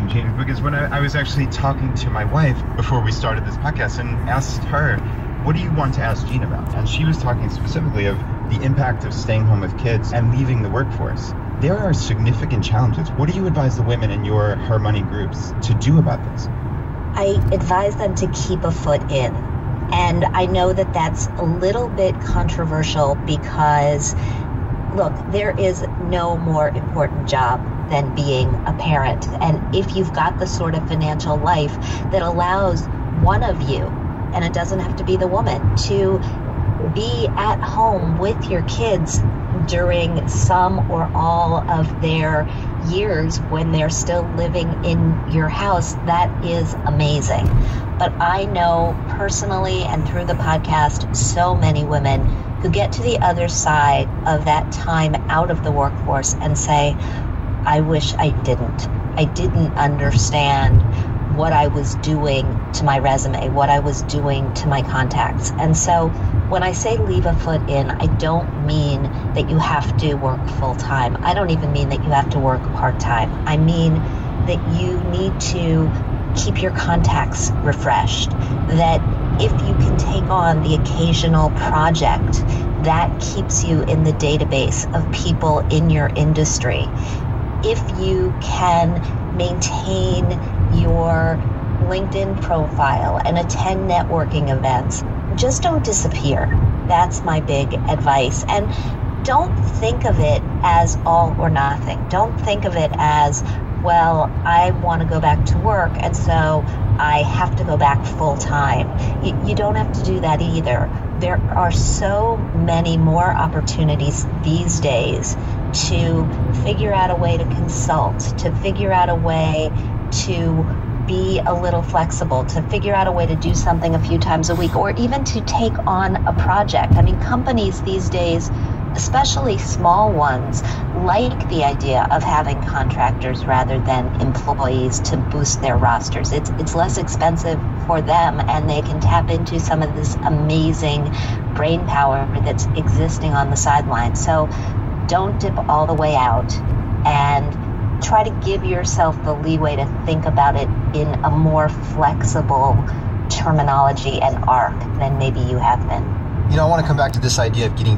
interesting, Gene, because when I was actually talking to my wife before we started this podcast and asked her, what do you want to ask Gene about? And she was talking specifically of the impact of staying home with kids and leaving the workforce. There are significant challenges. What do you advise the women in your Her Money groups to do about this? I advise them to keep a foot in. And I know that that's a little bit controversial because, look, there is no more important job than being a parent. And if you've got the sort of financial life that allows one of you, and it doesn't have to be the woman, to be at home with your kids during some or all of their years when they're still living in your house, that is amazing. But I know personally and through the podcast so many women who get to the other side of that time out of the workforce and say, I wish I didn't. I didn't understand what I was doing to my resume, what I was doing to my contacts. And so when I say leave a foot in, I don't mean that you have to work full time. I don't even mean that you have to work part time. I mean that you need to keep your contacts refreshed, that if you can take on the occasional project, that keeps you in the database of people in your industry. If you can maintain your LinkedIn profile and attend networking events, just don't disappear. That's my big advice. And don't think of it as all or nothing. Don't think of it as, well, I want to go back to work, and so I have to go back full time. You don't have to do that either. There are so many more opportunities these days to figure out a way to consult, to figure out a way to be a little flexible, to figure out a way to do something a few times a week, or even to take on a project. I mean, companies these days, especially small ones, like the idea of having contractors rather than employees to boost their rosters. It's less expensive for them, and they can tap into some of this amazing brain power that's existing on the sidelines. So don't dip all the way out, and try to give yourself the leeway to think about it in a more flexible terminology and arc than maybe you have been. You know, I want to come back to this idea of getting